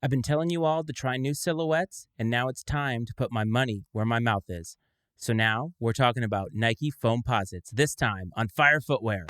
I've been telling you all to try new silhouettes, and now it's time to put my money where my mouth is. So now we're talking about Nike Foamposites, this time on Fire Footwear.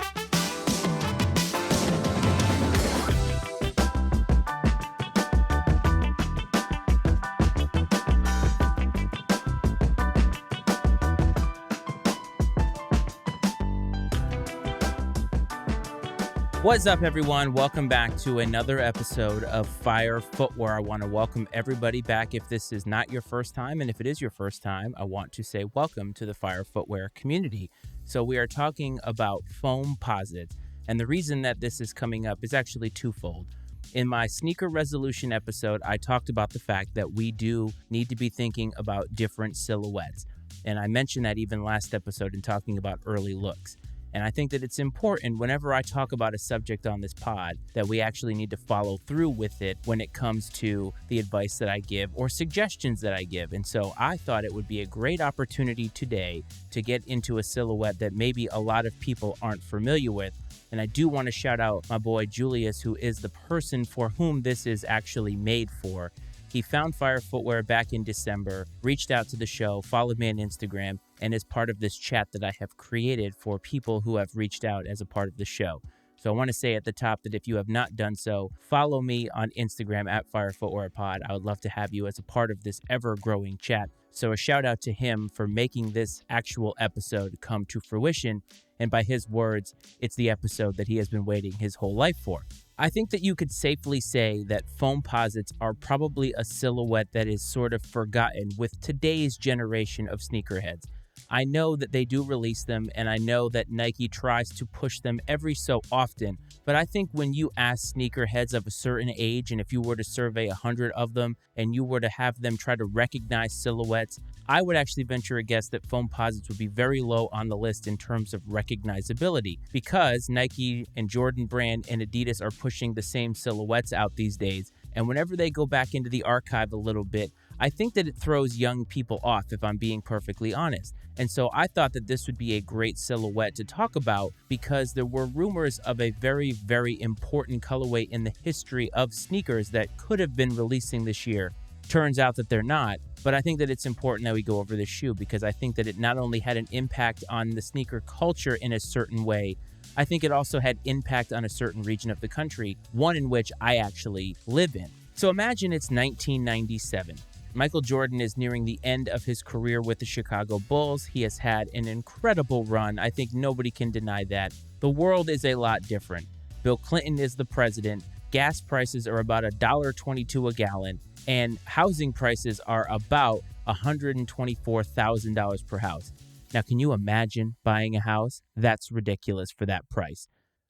What's up, everyone? Welcome back to another episode of Fire Footwear. I want to welcome everybody back if this is not your first time, and if it is your first time, I want to say welcome to the Fire Footwear community. So we are talking about Foamposite, and the reason that this is coming up is actually twofold. In my sneaker resolution episode, I talked about the fact that we do need to be thinking about different silhouettes, and I mentioned that even last episode in talking about early looks. And I think that it's important whenever I talk about a subject on this pod that we actually need to follow through with it when it comes to the advice that I give or suggestions that I give. And so I thought it would be a great opportunity today to get into a silhouette that maybe a lot of people aren't familiar with. And I do want to shout out my boy Julius, who is the person for whom this is actually made for. He found Fire Footwear back in December, reached out to the show, followed me on Instagram, and is part of this chat that I have created for people who have reached out as a part of the show. So I want to say at the top that if you have not done so, follow me on Instagram at Fire Footwear Pod. I would love to have you as a part of this ever-growing chat. So a shout out to him for making this actual episode come to fruition. And by his words, it's the episode that he has been waiting his whole life for. I think that you could safely say that Foamposites are probably a silhouette that is sort of forgotten with today's generation of sneakerheads. I know that they do release them, and I know that Nike tries to push them every so often, but I think when you ask sneakerheads of a certain age, and if you were to survey 100 of them, and you were to have them try to recognize silhouettes, I would actually venture a guess that Foamposites would be very low on the list in terms of recognizability, because Nike and Jordan Brand and Adidas are pushing the same silhouettes out these days, and whenever they go back into the archive a little bit, I think that it throws young people off, if I'm being perfectly honest. And so I thought that this would be a great silhouette to talk about because there were rumors of a very, very important colorway in the history of sneakers that could have been releasing this year. Turns out that they're not, but I think that it's important that we go over this shoe because I think that it not only had an impact on the sneaker culture in a certain way, I think it also had impact on a certain region of the country, one in which I actually live in. So imagine it's 1997. Michael Jordan is nearing the end of his career with the Chicago Bulls. He has had an incredible run. I think nobody can deny that. The world is a lot different. Bill Clinton is the president. Gas prices are about $1.22 a gallon, and housing prices are about $124,000 per house. Now, can you imagine buying a house? That's ridiculous for that price.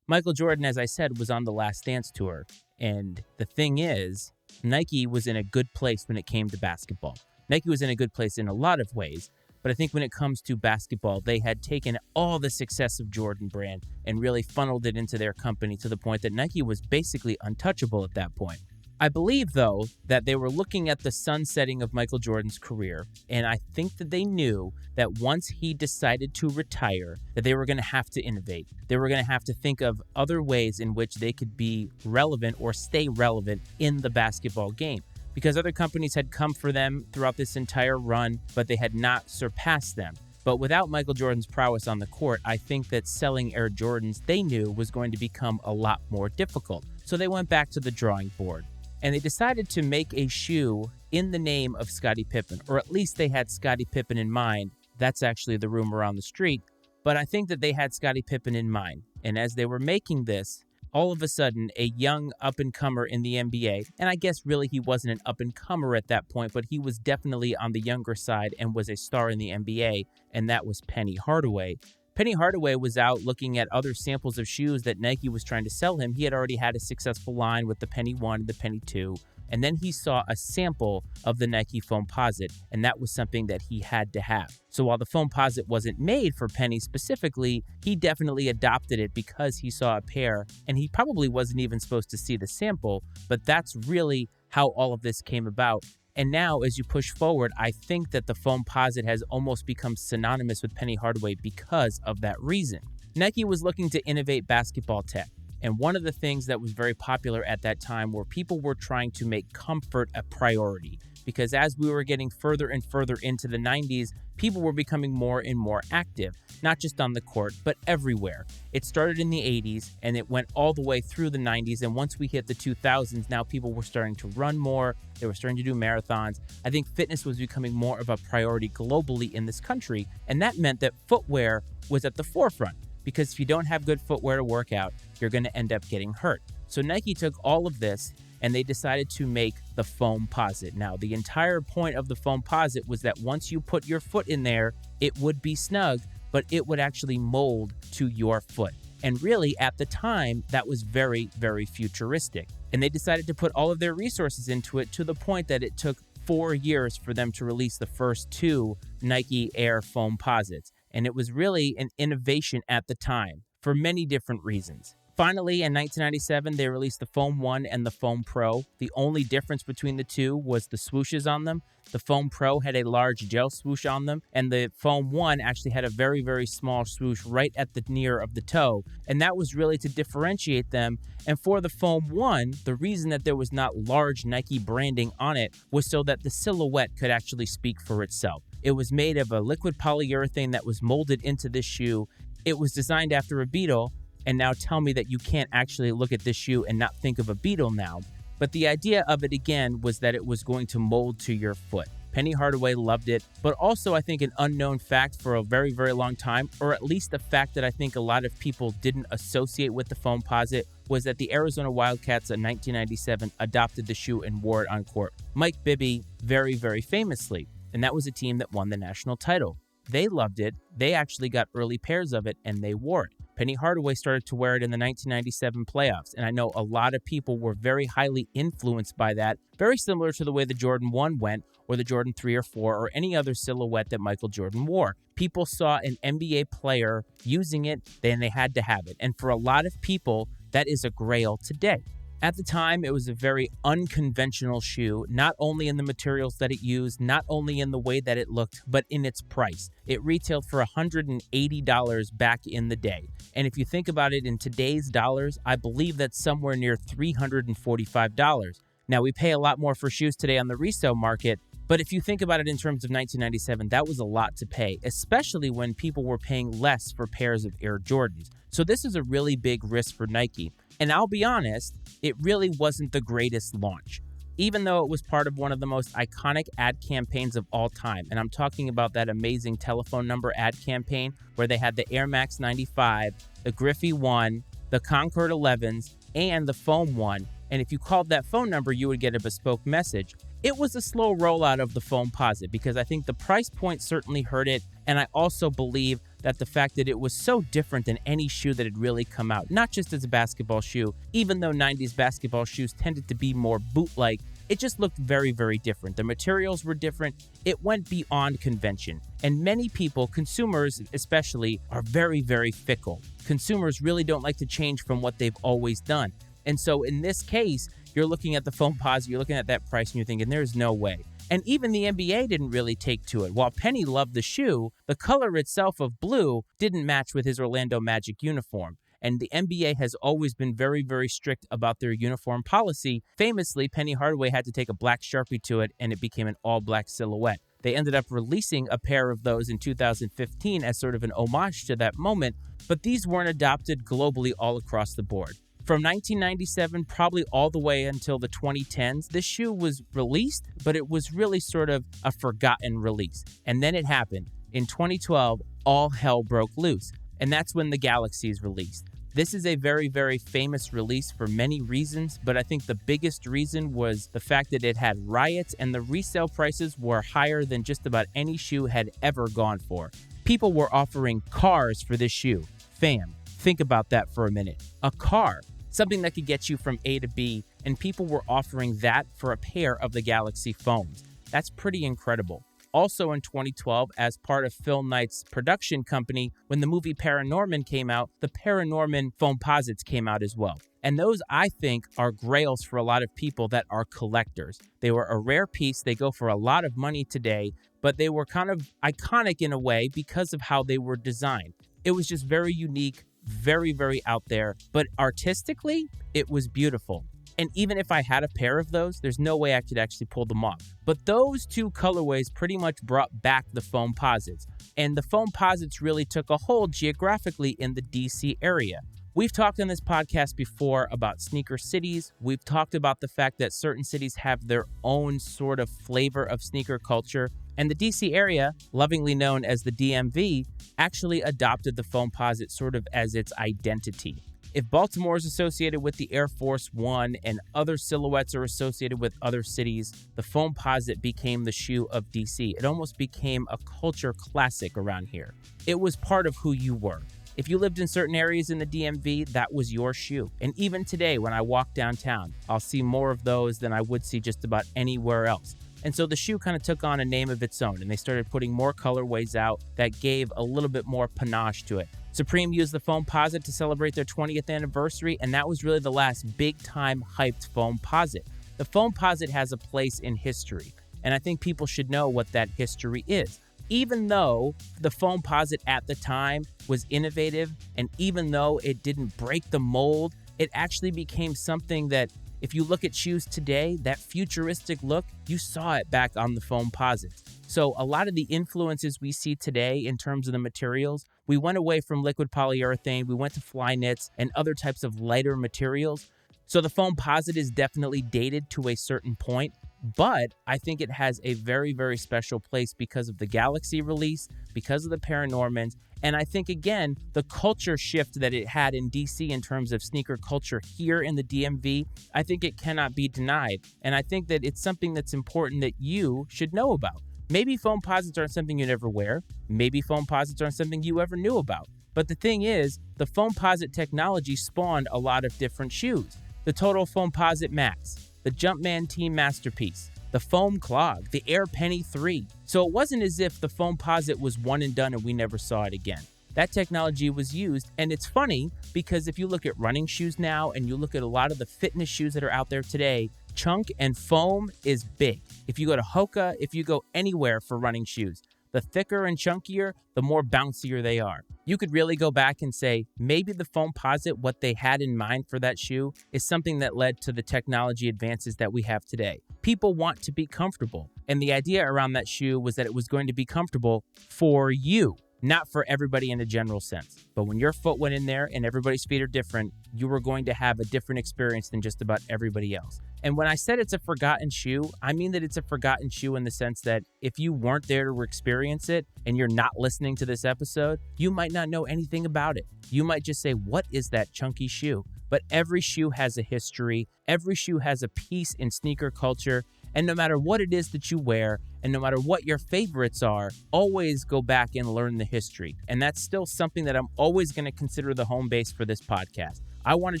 Michael Jordan, as I said, was on the Last Dance tour, and the thing is, Nike was in a good place when it came to basketball. Nike was in a good place in a lot of ways, but I think when it comes to basketball, they had taken all the success of Jordan Brand and really funneled it into their company to the point that Nike was basically untouchable at that point. I believe, though, that they were looking at the sunsetting of Michael Jordan's career, and I think that they knew that once he decided to retire, that they were going to have to innovate. They were going to have to think of other ways in which they could be relevant or stay relevant in the basketball game, because other companies had come for them throughout this entire run, but they had not surpassed them. But without Michael Jordan's prowess on the court, I think that selling Air Jordans they knew was going to become a lot more difficult. So they went back to the drawing board. And they decided to make a shoe in the name of Scottie Pippen, or at least they had Scottie Pippen in mind. That's actually the rumor on the street, but I think that they had Scottie Pippen in mind. And as they were making this, all of a sudden, a young up-and-comer in the NBA, and I guess really he wasn't an up-and-comer at that point, but he was definitely on the younger side and was a star in the NBA, and that was Penny Hardaway. Penny Hardaway was out looking at other samples of shoes that Nike was trying to sell him. He had already had a successful line with the Penny 1 and the Penny 2, and then he saw a sample of the Nike Foamposite, and that was something that he had to have. So while the Foamposite wasn't made for Penny specifically, he definitely adopted it because he saw a pair, and he probably wasn't even supposed to see the sample, but that's really how all of this came about. And now, as you push forward, I think that the Foamposite has almost become synonymous with Penny Hardaway because of that reason. Nike was looking to innovate basketball tech. And one of the things that was very popular at that time were people were trying to make comfort a priority. Because as we were getting further and further into the 90s, people were becoming more and more active, not just on the court, but everywhere. It started in the 80s and it went all the way through the 90s. And once we hit the 2000s, now people were starting to run more. They were starting to do marathons. I think fitness was becoming more of a priority globally in this country. And that meant that footwear was at the forefront. Because if you don't have good footwear to work out, you're going to end up getting hurt. So Nike took all of this and they decided to make the Foamposite. Now, the entire point of the Foamposite was that once you put your foot in there, it would be snug, but it would actually mold to your foot. And really, at the time, that was very, very futuristic. And they decided to put all of their resources into it to the point that it took 4 years for them to release the first 2 Nike Air Foamposites. And it was really an innovation at the time for many different reasons. Finally, in 1997, they released the Foam 1 and the Foam Pro. The only difference between the two was the swooshes on them. The Foam Pro had a large gel swoosh on them, and the Foam 1 actually had a very, very small swoosh right at the near of the toe. And that was really to differentiate them. And for the Foam 1, the reason that there was not large Nike branding on it was so that the silhouette could actually speak for itself. It was made of a liquid polyurethane that was molded into this shoe. It was designed after a beetle. And now tell me that you can't actually look at this shoe and not think of a beetle now. But the idea of it again was that it was going to mold to your foot. Penny Hardaway loved it, but also I think an unknown fact for a very, very long time, or at least a fact that I think a lot of people didn't associate with the Foamposite, was that the Arizona Wildcats in 1997 adopted the shoe and wore it on court. Mike Bibby very, very famously, and that was a team that won the national title. They loved it. They actually got early pairs of it and they wore it. Penny Hardaway started to wear it in the 1997 playoffs, and I know a lot of people were very highly influenced by that, very similar to the way the Jordan 1 went, or the Jordan 3 or 4, or any other silhouette that Michael Jordan wore. People saw an NBA player using it, then they had to have it. And for a lot of people, that is a grail today. At the time, it was a very unconventional shoe, not only in the materials that it used, not only in the way that it looked, but in its price. It retailed for $180 back in the day. And if you think about it in today's dollars, I believe that's somewhere near $345. Now, we pay a lot more for shoes today on the resale market, but if you think about it in terms of 1997, that was a lot to pay, especially when people were paying less for pairs of Air Jordans. So this is a really big risk for Nike. And I'll be honest, it really wasn't the greatest launch, even though it was part of one of the most iconic ad campaigns of all time. And I'm talking about that amazing telephone number ad campaign where they had the Air Max 95, the Griffey 1, the Concord 11s, and the Foam 1. And if you called that phone number, you would get a bespoke message. It was a slow rollout of the Foamposite because I think the price point certainly hurt it. And I also believe that the fact that it was so different than any shoe that had really come out, not just as a basketball shoe, even though 90s basketball shoes tended to be more boot-like, it just looked very, very different. The materials were different. It went beyond convention. And many people, consumers especially, are very, very fickle. Consumers really don't like to change from what they've always done. And so in this case, you're looking at the Foamposite, you're looking at that price, and you're thinking, there's no way. And even the NBA didn't really take to it. While Penny loved the shoe, the color itself of blue didn't match with his Orlando Magic uniform. And the NBA has always been very, very strict about their uniform policy. Famously, Penny Hardaway had to take a black Sharpie to it, and it became an all-black silhouette. They ended up releasing a pair of those in 2015 as sort of an homage to that moment, but these weren't adopted globally all across the board. From 1997, probably all the way until the 2010s, this shoe was released, but it was really sort of a forgotten release. And then it happened. In 2012, all hell broke loose, and that's when the Galaxy's released. This is a very, very famous release for many reasons, but I think the biggest reason was the fact that it had riots and the resale prices were higher than just about any shoe had ever gone for. People were offering cars for this shoe. Fam, think about that for a minute. A car. Something that could get you from A to B, and people were offering that for a pair of the Galaxy foams. That's pretty incredible. Also in 2012, as part of Phil Knight's production company, when the movie Paranorman came out, the Paranorman Foamposites came out as well. And those, I think, are grails for a lot of people that are collectors. They were a rare piece. They go for a lot of money today, but they were kind of iconic in a way because of how they were designed. It was just very unique, very, very out there, but artistically, it was beautiful. And even if I had a pair of those, there's no way I could actually pull them off. But those two colorways pretty much brought back the Foamposites. And the Foamposites really took a hold geographically in the DC area. We've talked on this podcast before about sneaker cities. We've talked about the fact that certain cities have their own sort of flavor of sneaker culture. And the DC area, lovingly known as the DMV, actually adopted the Foamposite sort of as its identity. If Baltimore is associated with the Air Force One and other silhouettes are associated with other cities, the Foamposite became the shoe of DC. It almost became a culture classic around here. It was part of who you were. If you lived in certain areas in the DMV, that was your shoe. And even today, when I walk downtown, I'll see more of those than I would see just about anywhere else. And so the shoe kind of took on a name of its own, and they started putting more colorways out that gave a little bit more panache to it. Supreme used the Foamposite to celebrate their 20th anniversary, and that was really the last big-time hyped Foamposite. The Foamposite has a place in history, and I think people should know what that history is. Even though the Foamposite at the time was innovative, and even though it didn't break the mold, it actually became something that, if you look at shoes today, that futuristic look, you saw it back on the Foamposite. So a lot of the influences we see today in terms of the materials, we went away from liquid polyurethane, we went to fly knits and other types of lighter materials. So the Foamposite is definitely dated to a certain point, but I think it has a very, very special place because of the Galaxy release, because of the Paranormans, and I think, again, the culture shift that it had in DC in terms of sneaker culture here in the DMV, I think it cannot be denied. And I think that it's something that's important that you should know about. Maybe Foamposites aren't something you never wear. Maybe Foamposites aren't something you ever knew about. But the thing is, the Foamposite technology spawned a lot of different shoes. The Total Foamposite Max, the Jumpman Team Masterpiece, the Foam Clog, the Air Penny 3. So it wasn't as if the Foamposite was one and done and we never saw it again. That technology was used, and it's funny because if you look at running shoes now and you look at a lot of the fitness shoes that are out there today, chunk and foam is big. If you go to Hoka, if you go anywhere for running shoes, the thicker and chunkier, the more bouncier they are. You could really go back and say, maybe the Foamposite, what they had in mind for that shoe, is something that led to the technology advances that we have today. People want to be comfortable, and the idea around that shoe was that it was going to be comfortable for you, not for everybody in a general sense. But when your foot went in there and everybody's feet are different, you were going to have a different experience than just about everybody else. And when I said it's a forgotten shoe, I mean that it's a forgotten shoe in the sense that if you weren't there to experience it and you're not listening to this episode, you might not know anything about it. You might just say, what is that chunky shoe? But every shoe has a history. Every shoe has a piece in sneaker culture. And no matter what it is that you wear, and no matter what your favorites are, always go back and learn the history. And that's still something that I'm always going to consider the home base for this podcast. I want to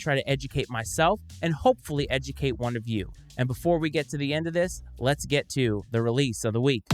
try to educate myself and hopefully educate one of you. And before we get to the end of this, let's get to the release of the week.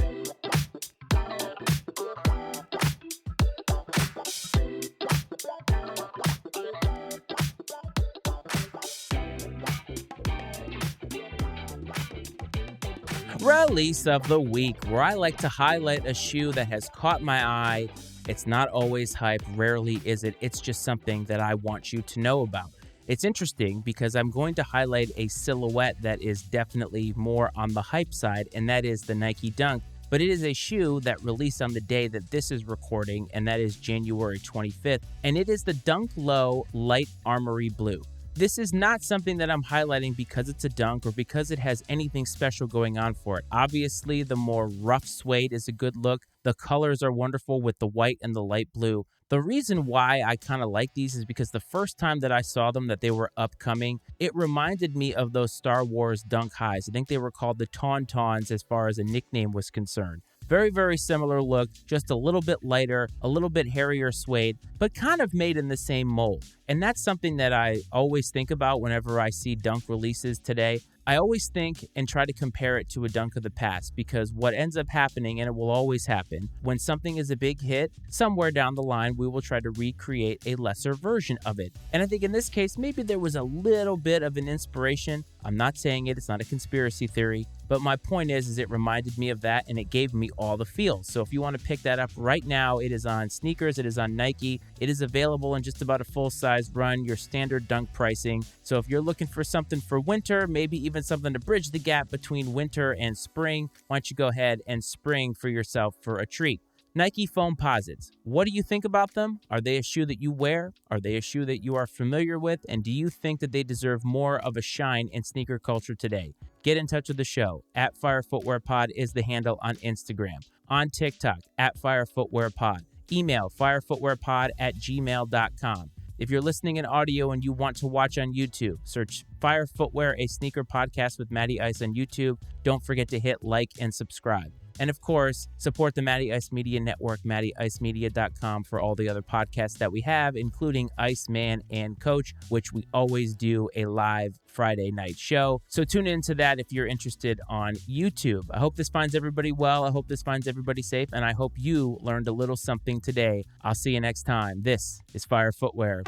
Release of the week, where I like to highlight a shoe that has caught my eye. It's not always hype, rarely is it. It's just something that I want you to know about. It's interesting because I'm going to highlight a silhouette that is definitely more on the hype side, and that is the Nike Dunk. But it is a shoe that released on the day that this is recording, and that is January 25th. And it is the Dunk Low Light Armory Blue. This is not something that I'm highlighting because it's a dunk or because it has anything special going on for it. Obviously, the more rough suede is a good look. The colors are wonderful with the white and the light blue. The reason why I kind of like these is because the first time that I saw them, that they were upcoming, it reminded me of those Star Wars Dunk Highs. I think they were called the Tauntauns as far as a nickname was concerned. Very, very similar look, just a little bit lighter, a little bit hairier suede, but kind of made in the same mold. And that's something that I always think about whenever I see dunk releases today. I always think and try to compare it to a dunk of the past, because what ends up happening, and it will always happen, when something is a big hit, somewhere down the line, we will try to recreate a lesser version of it. And I think in this case, maybe there was a little bit of an inspiration. I'm not saying it, it's not a conspiracy theory, But my point is it reminded me of that, and it gave me all the feels. So if you want to pick that up right now, it is on sneakers, it is on Nike, it is available in just about a full-size run, your standard Dunk pricing. So if you're looking for something for winter, maybe even something to bridge the gap between winter and spring, why don't you go ahead and spring for yourself for a treat. Nike Foamposites. What do you think about them? Are they a shoe that you wear? Are they a shoe that you are familiar with? And do you think that they deserve more of a shine in sneaker culture today? Get in touch with the show. @FireFootwearPod is the handle on Instagram. On TikTok, @FireFootwearPod. Email firefootwearpod@gmail.com. If you're listening in audio and you want to watch on YouTube, search Fire Footwear, a sneaker podcast with Matty Ice on YouTube. Don't forget to hit like and subscribe. And of course, support the Matty Ice Media Network, mattyIcemedia.com, for all the other podcasts that we have, including Iceman and Coach, which we always do a live Friday night show. So tune into that if you're interested on YouTube. I hope this finds everybody well. I hope this finds everybody safe. And I hope you learned a little something today. I'll see you next time. This is Fire Footwear.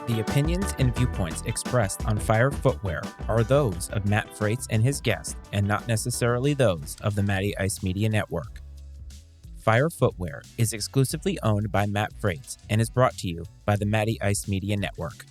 The opinions and viewpoints expressed on Fire Footwear are those of Matt Frates and his guests, and not necessarily those of the Matty Ice Media Network. Fire Footwear is exclusively owned by Matt Frates and is brought to you by the Matty Ice Media Network.